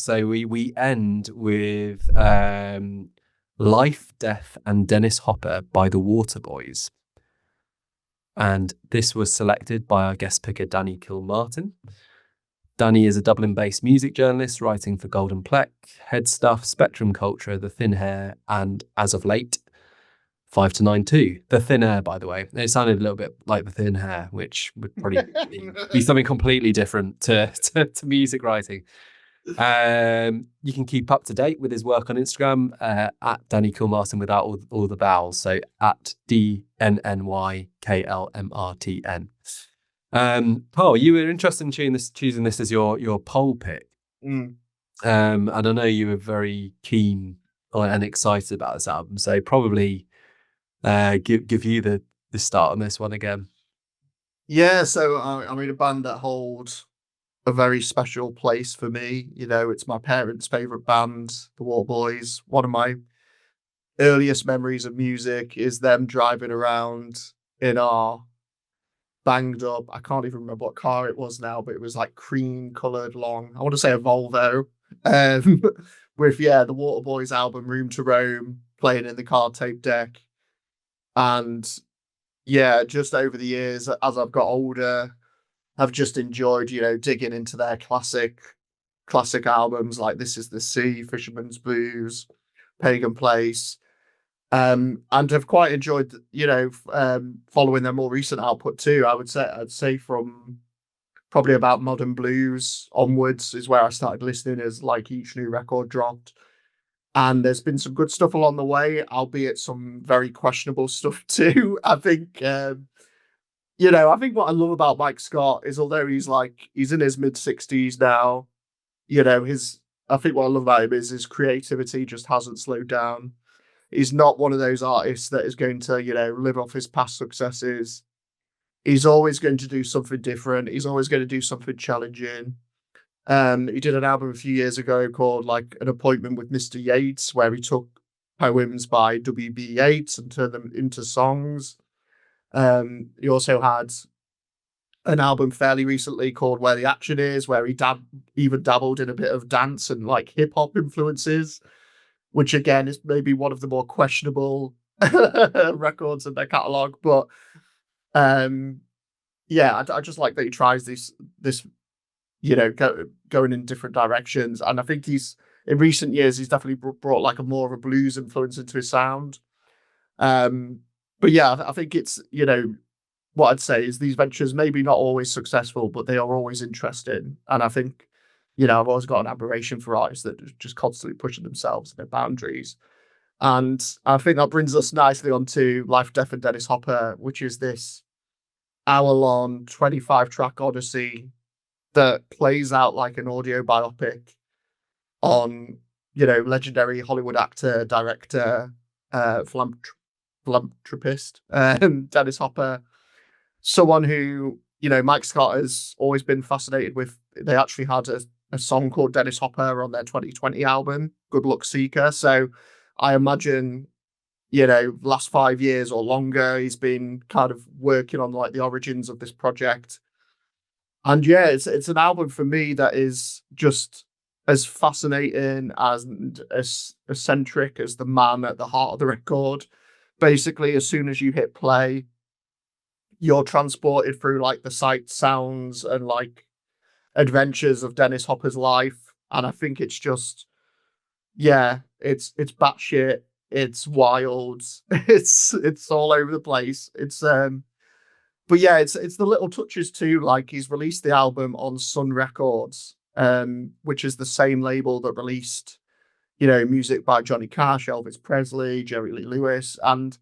So we end with Life, Death and Dennis Hopper by the Waterboys. And this was selected by our guest picker, Danny Kilmartin. Danny is a Dublin-based music journalist writing for Golden Plec, Headstuff, Spectrum Culture, The Thin Hair, and as of late, 5-9-2. The Thin Air, by the way. It sounded a little bit like The Thin Hair, which would probably be something completely different to music writing. You can keep up to date with his work on Instagram at Danny Kilmartin without all the vowels. So at DNNYKLMRTN. Karl, you were interested in choosing this as your poll pick. And I know you were very keen and excited about this album. So probably give you the start on this one again. Yeah, so I mean, a band that holds a very special place for me. You know, it's my parents' favourite band, The Waterboys. One of my earliest memories of music is them driving around in our banged up, I can't even remember what car it was now, but it was like cream coloured long, I want to say a Volvo, with, the Waterboys album Room to Roam playing in the car tape deck. And just over the years, as I've got older, I've just enjoyed, digging into their classic albums like This Is the Sea, Fisherman's Blues, Pagan Place. And have quite enjoyed, following their more recent output too. I'd say from probably about Modern Blues onwards is where I started listening as like each new record dropped. And there's been some good stuff along the way, albeit some very questionable stuff too. I think, I think what I love about Mike Scott is although he's in his mid-60s now, I think what I love about him is his creativity just hasn't slowed down. He's not one of those artists that is going to, live off his past successes. He's always going to do something different. He's always going to do something challenging. He did an album a few years ago called like An Appointment with Mr. Yeats, where he took poems by W.B. Yeats and turned them into songs. He also had an album fairly recently called Where the Action Is, where he even dabbled in a bit of dance and like hip hop influences, which again is maybe one of the more questionable records in their catalogue. But I just like that he tries this going in different directions. And I think in recent years, he's definitely brought like a more of a blues influence into his sound. I think it's, what I'd say is these ventures maybe not always successful, but they are always interesting. And I think, I've always got an admiration for artists that are just constantly pushing themselves and their boundaries. And I think that brings us nicely onto Life, Death and Dennis Hopper, which is this hour-long 25-track odyssey that plays out like an audio biopic on, legendary Hollywood actor, director, philanthropist, Dennis Hopper. Someone who, Mike Scott has always been fascinated with. They actually had a song called Dennis Hopper on their 2020 album, Good Luck Seeker. So I imagine, last 5 years or longer, he's been kind of working on like the origins of this project. And it's an album for me that is just as fascinating and as eccentric as the man at the heart of the record. Basically, as soon as you hit play, you're transported through like the sights, sounds, and like adventures of Dennis Hopper's life. And I think it's just, it's batshit, it's wild, it's all over the place. It's the little touches too. Like he's released the album on Sun Records, which is the same label that released, music by Johnny Cash, Elvis Presley, Jerry Lee Lewis, and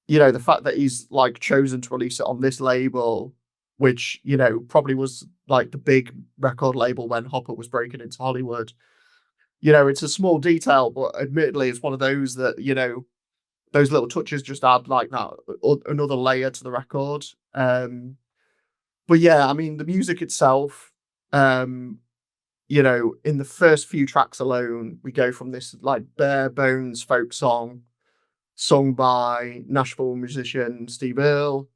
the fact that he's like chosen to release it on this label, which, probably was like the big record label when Hopper was breaking into Hollywood. It's a small detail, but admittedly, it's one of those that, those little touches just add like that, another layer to the record. I mean, the music itself, in the first few tracks alone, we go from this like bare bones folk song sung by Nashville musician Steve Earle.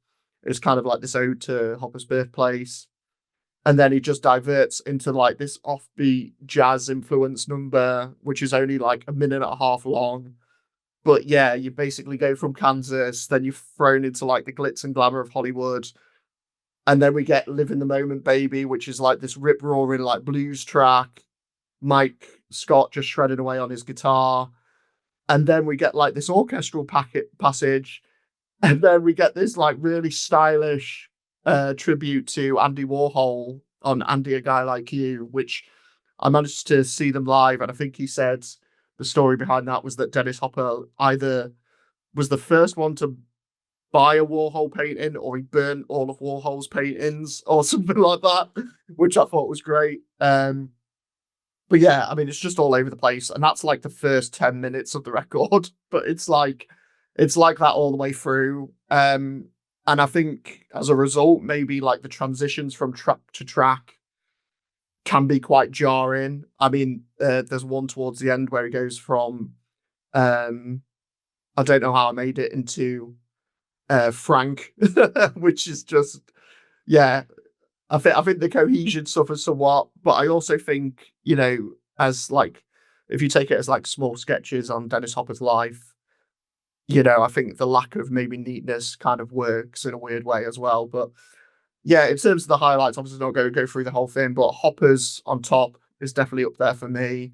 It's kind of like this ode to Hopper's birthplace. and then he just diverts into like this offbeat jazz influence number, which is only like a minute and a half long. But yeah, you basically go from Kansas, then you're thrown into like the glitz and glamour of Hollywood. And then we get Live in the Moment, Baby, which is like this rip roaring like blues track. Mike Scott just shredding away on his guitar. And then we get like this orchestral passage. And then we get this like really stylish tribute to Andy Warhol on Andy, a Guy Like You, which I managed to see them live. And I think he said the story behind that was that Dennis Hopper either was the first one to buy a Warhol painting or he burnt all of Warhol's paintings or something like that, which I thought was great. But yeah, I mean, it's just all over the place. And that's like the first 10 minutes of the record, but it's like that all the way through. And I think as a result, maybe like the transitions from track to track can be quite jarring. I mean, there's one towards the end where he goes from, I don't know how I made it, into Frank, which is just, yeah, I think the cohesion suffers somewhat, but I also think, as like, if you take it as like small sketches on Dennis Hopper's life, I think the lack of maybe neatness kind of works in a weird way as well. But yeah, in terms of the highlights, obviously not going to go through the whole thing, but Hopper's on top is definitely up there for me.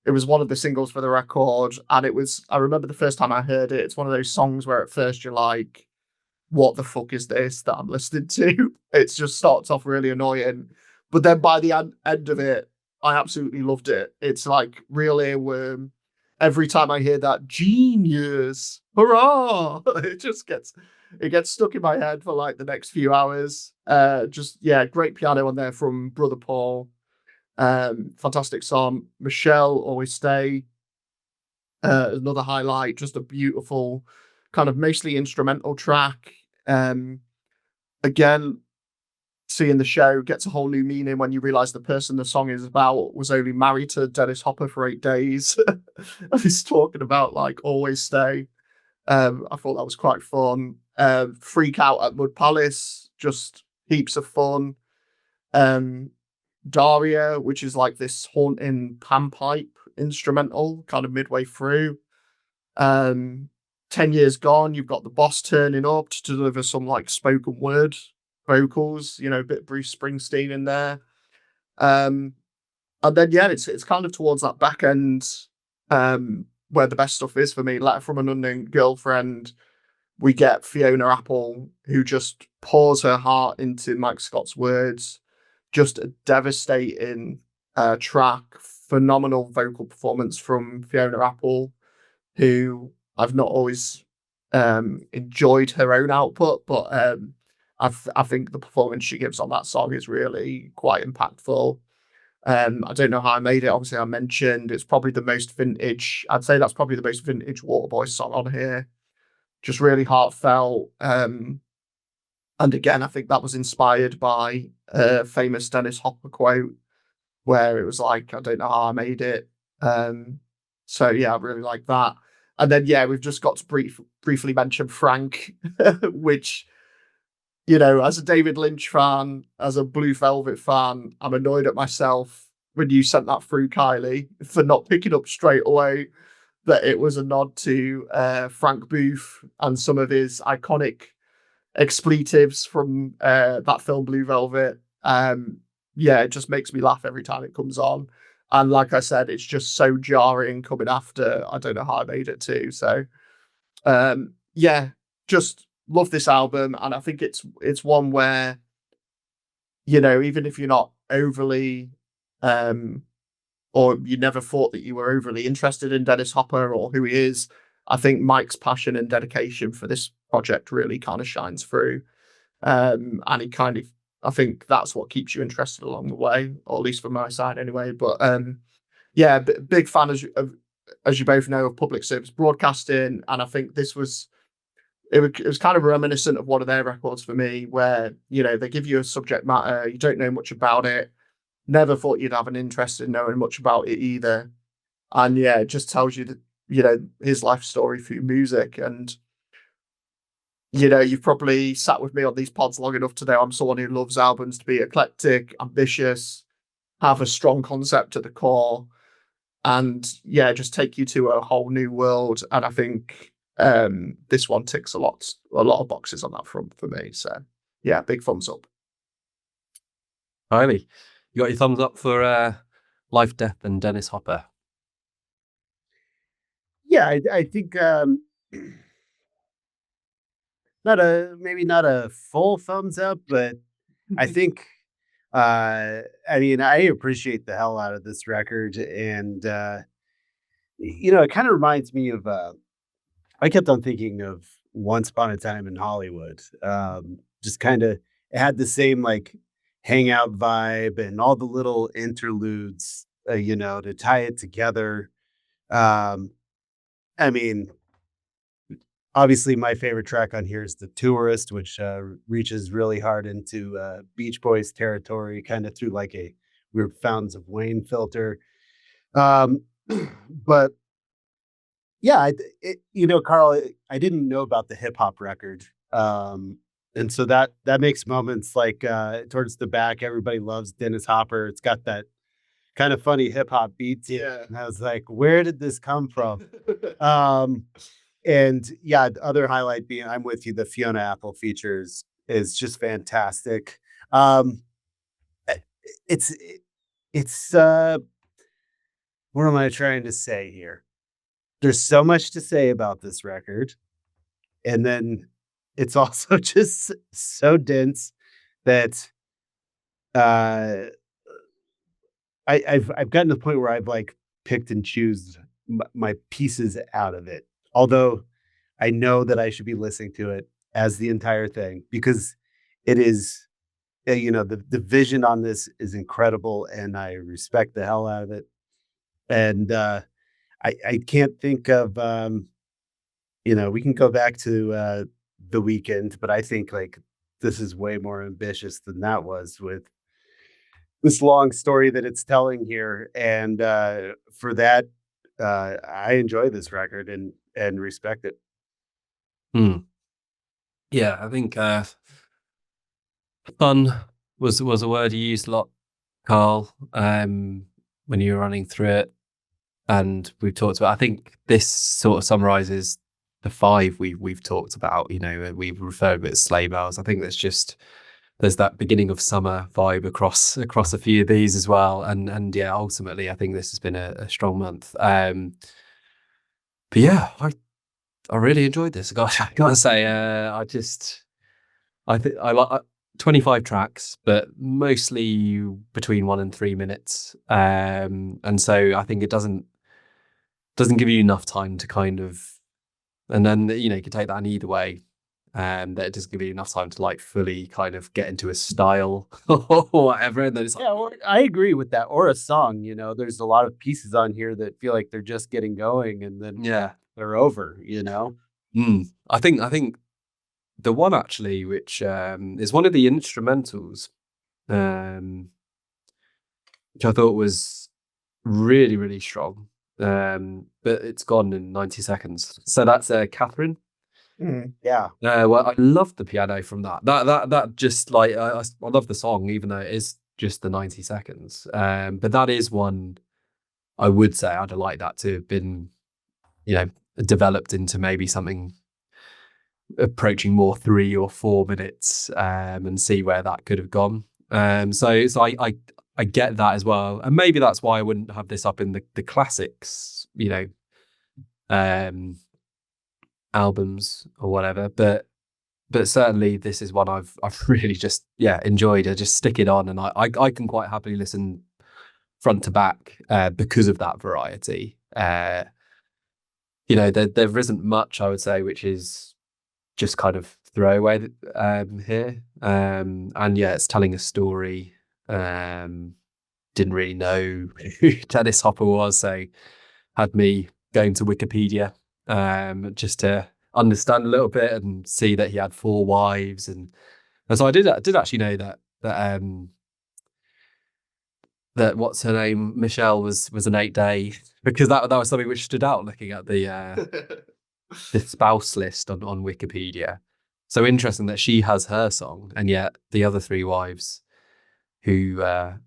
It was one of the singles for the record, and I remember the first time I heard it, it's one of those songs where at first you're like, what the fuck is this that I'm listening to? It just starts off really annoying. But then by the end of it, I absolutely loved it. It's like real earworm. Every time I hear that, genius, hurrah! It gets stuck in my head for like the next few hours. Great piano on there from Brother Paul. Fantastic song. Michelle, Always Stay. Another highlight, just a beautiful kind of mostly instrumental track. Again, seeing the show gets a whole new meaning when you realize the person the song is about was only married to Dennis Hopper for 8 days. And he's talking about like Always Stay. I thought that was quite fun. Freak Out at Mud Palace, just heaps of fun. Daria, which is like this haunting panpipe instrumental kind of midway through. 10 Years Gone, you've got the boss turning up to deliver some like spoken word vocals, a bit Bruce Springsteen in there. And then, yeah, it's kind of towards that back end where the best stuff is for me. Letter from an Unknown Girlfriend, we get Fiona Apple, who just pours her heart into Mike Scott's words. Just a devastating track, phenomenal vocal performance from Fiona Apple, who I've not always enjoyed her own output, but I think the performance she gives on that song is really quite impactful. I don't know how I made it. Obviously, I mentioned it's probably the most vintage. I'd say that's probably the most vintage Waterboys song on here. Just really heartfelt. And again, I think that was inspired by a famous Dennis Hopper quote where it was like, I don't know how I made it. So yeah, I really like that. And then, yeah, we've just got to briefly mention Frank, which, as a David Lynch fan, as a Blue Velvet fan, I'm annoyed at myself when you sent that through, Kylie, for not picking up straight away that it was a nod to Frank Booth and some of his iconic expletives from that film Blue Velvet. It just makes me laugh every time it comes on. And like I said, it's just so jarring coming after I don't know how I made it too. So just love this album. And I think it's one where, even if you're not overly or you never thought that you were overly interested in Dennis Hopper or who he is, I think Mike's passion and dedication for this project really kind of shines through. And he kind of, I think that's what keeps you interested along the way, or at least from my side anyway. But big fan, as you both know, of public service broadcasting. And I think it was kind of reminiscent of one of their records for me, where, they give you a subject matter, you don't know much about it, never thought you'd have an interest in knowing much about it either. And yeah, it just tells you that, his life story through music. And You've probably sat with me on these pods long enough to know I'm someone who loves albums to be eclectic, ambitious, have a strong concept at the core, and just take you to a whole new world. And I think this one ticks a lot of boxes on that front for me. So yeah, big thumbs up. Kylie, you got your thumbs up for Life, Death, and Dennis Hopper? Yeah, I think maybe not a full thumbs up, but I think I mean, I appreciate the hell out of this record, and it kind of reminds me of I kept on thinking of Once Upon a Time in Hollywood. Just kind of, it had the same like hangout vibe and all the little interludes, to tie it together. Um, I mean, obviously, my favorite track on here is The Tourist, which reaches really hard into Beach Boys territory, kind of through like a weird Fountains of Wayne filter. Um, but yeah, Karl, I didn't know about the hip hop record. And so that makes moments like towards the back, everybody loves Dennis Hopper. It's got that kind of funny hip hop beat to it. Yeah. And I was like, where did this come from? And yeah, the other highlight being I'm with you, the Fiona Apple features is just fantastic. It's what am I trying to say here? There's so much to say about this record. And then it's also just so dense that I've gotten to the point where I've like picked and choose my pieces out of it. Although I know that I should be listening to it as the entire thing because it is, the vision on this is incredible and I respect the hell out of it. And I can't think of, we can go back to The Weeknd, but I think like this is way more ambitious than that was with this long story that it's telling here. And for that, I enjoy this record and respect it. Yeah, I think fun was a word you used a lot, Karl, when you were running through it. And we've talked about, I think this sort of summarizes the five we've talked about. We've referred to it as sleigh bells. I think there's that beginning of summer vibe across a few of these as well. And yeah, ultimately, I think this has been a strong month. But yeah, I really enjoyed this. Gosh, I gotta say, I think I like 25 tracks, but mostly between 1 and 3 minutes. And so I think it doesn't give you enough time to kind of, and then you can take that in either way. That it doesn't give you enough time to like fully kind of get into a style or whatever. And then it's like, I agree with that. Or a song, there's a lot of pieces on here that feel like they're just getting going and then they're over, I think the one actually, which is one of the instrumentals, which I thought was really, really strong. But it's gone in 90 seconds. So that's Catherine. Yeah. Well, I love the piano from that. That just like I love the song, even though it is just the 90 seconds. But that is one I would say I'd like that to have been, developed into maybe something approaching more 3 or 4 minutes, and see where that could have gone. So I get that as well, and maybe that's why I wouldn't have this up in the classics, albums or whatever. But certainly this is one I've really just enjoyed. I just stick it on, and I can quite happily listen front to back because of that variety. There isn't much I would say which is just kind of throwaway here. And yeah, it's telling a story. Didn't really know who Dennis Hopper was, so had me going to Wikipedia just to understand a little bit and see that he had 4 wives, and so I did actually know that what's her name, Michelle was an 8-day, because that was something which stood out looking at the the spouse list on Wikipedia. So interesting that she has her song, and yet the other three wives, who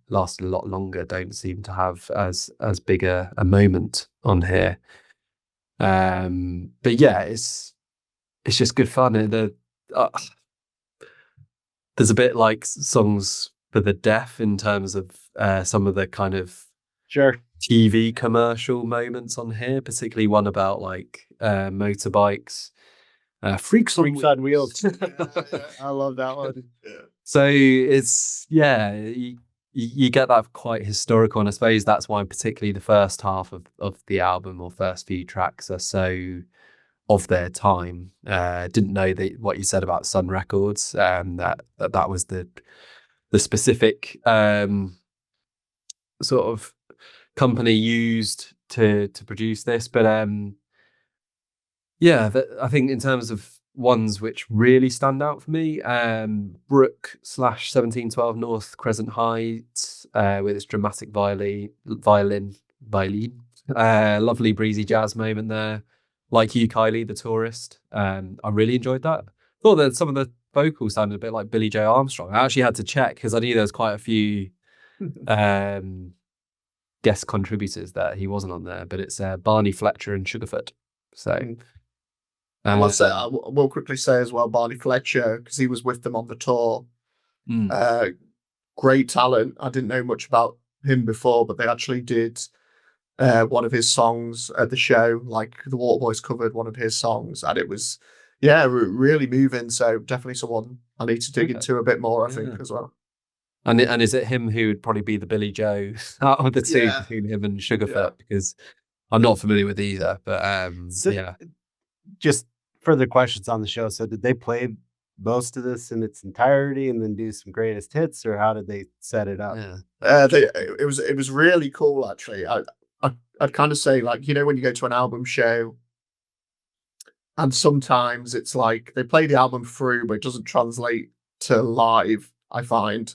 lasted a lot longer, don't seem to have as big a moment on here. But yeah, it's just good fun. And there's a bit like songs for the deaf in terms of some of the kind of Sure. TV commercial moments on here, particularly one about like motorbikes. Freaks on Freaks on Wheels. Yeah. I love that one. Yeah. So it's you get that quite historical, and I suppose that's why particularly the first half of the album or first few tracks are so of their time. Didn't know that what you said about Sun Records, that was the specific sort of company used to produce this, but yeah, I think in terms of ones which really stand out for me, Brook / 1712 North Crescent Heights, with its dramatic violin, lovely breezy jazz moment there. Like you, Kylie, the tourist. I really enjoyed that. Thought that some of the vocals sounded a bit like Billy Joe Armstrong. I actually had to check because I knew there was quite a few guest contributors that he wasn't on there, but it's Barney Fletcher and Sugarfoot. So. I will quickly say as well, Barney Fletcher, because he was with them on the tour. Great talent. I didn't know much about him before, but they actually did one of his songs at the show. Like the Waterboys covered one of his songs, and it was, really moving. So definitely someone I need to dig into a bit more, I think, as well. And is it him who would probably be the Billy Joe out of the two between him and Sugarfoot? Because I'm not familiar with either, but Just further questions on the show. So did they play most of this in its entirety and then do some greatest hits, or how did they set it up? It was really cool, actually. I'd kind of say, like, when you go to an album show and sometimes it's like they play the album through but it doesn't translate to live, I find,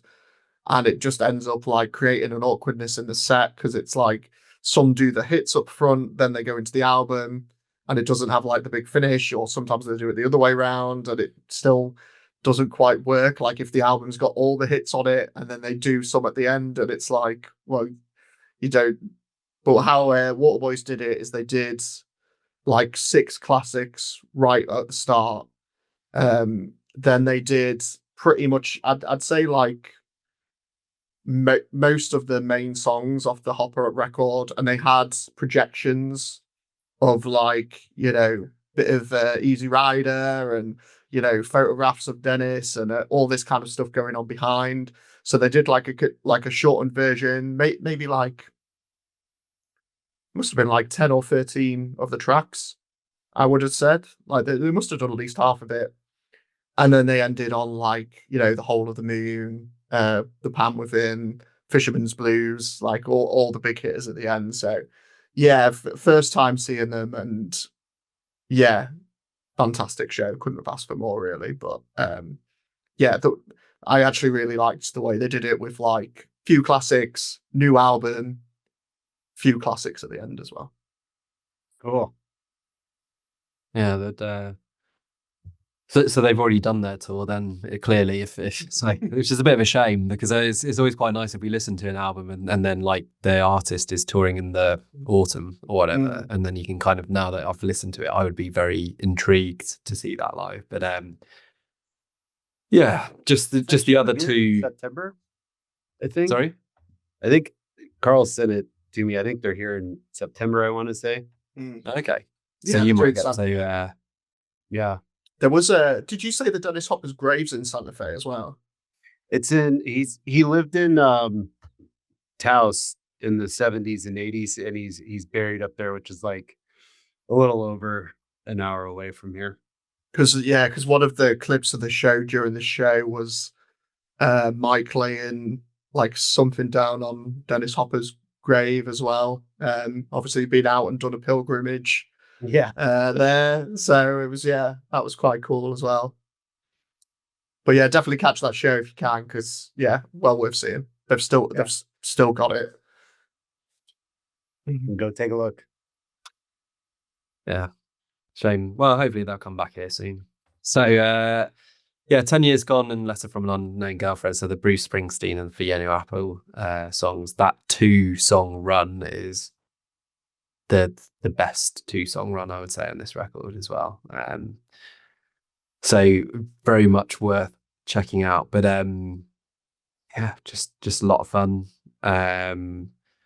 and it just ends up like creating an awkwardness in the set because it's like some do the hits up front, then they go into the album and it doesn't have like the big finish, or sometimes they do it the other way around and it still doesn't quite work. Like if the album's got all the hits on it and then they do some at the end and it's like, well, you don't. But how Waterboys did it is they did like 6 classics right at the start. Then they did pretty much, I'd say like most of the main songs off the Hopper record, and they had projections of like, bit of Easy Rider and, photographs of Dennis and all this kind of stuff going on behind. So they did like a shortened version, maybe like, must have been like 10 or 13 of the tracks, I would have said. Like they must have done at least half of it. And then they ended on like, The Whole of the Moon, The Pan Within, Fisherman's Blues, like all the big hitters at the end. So yeah, first time seeing them, and fantastic show. Couldn't have asked for more, really. But I actually really liked the way they did it with like few classics, new album, few classics at the end as well. Cool. Yeah, that. So they've already done their tour. Then clearly, if it's like, which is a bit of a shame because it's always quite nice if we listen to an album and then like the artist is touring in the autumn or whatever, and then you can kind of, now that I've listened to it, I would be very intrigued to see that live. But just the other two. September, I think. Sorry, I think Karl sent it to me. I think they're here in September, I want to say. Okay, so you might get to yeah. There was did you say the Dennis Hopper's grave's in Santa Fe as well? It's he lived in Taos in the 70s and 80s, and he's buried up there, which is like a little over an hour away from here. Because one of the clips of the show during the show was Mike laying like something down on Dennis Hopper's grave as well. Obviously been out and done a pilgrimage. There. So it was, that was quite cool as well. But yeah, definitely catch that show if you can, because well worth seeing. They've still got it. You can go take a look. Yeah. Shame. Well, hopefully they'll come back here soon. So, 10 Years Gone and Letter from an Unknown Girlfriend. So the Bruce Springsteen and Fiona Apple songs, that 2-song run is the best 2-song run, I would say, on this record as well. So very much worth checking out. But just a lot of fun. I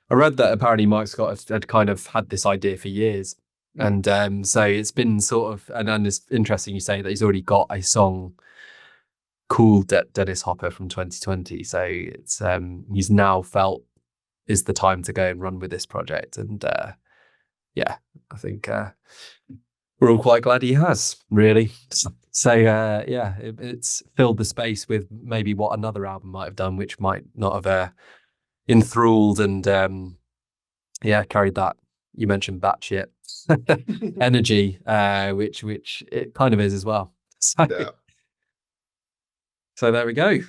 read that apparently Mike Scott had kind of had this idea for years. And so it's been sort of, and it's interesting you say that he's already got a song called Dennis Hopper from 2020. So it's he's now felt is the time to go and run with this project. And I think we're all quite glad he has, really. So it's filled the space with maybe what another album might have done, which might not have enthralled and carried that, you mentioned batshit energy, which it kind of is as well. So there we go.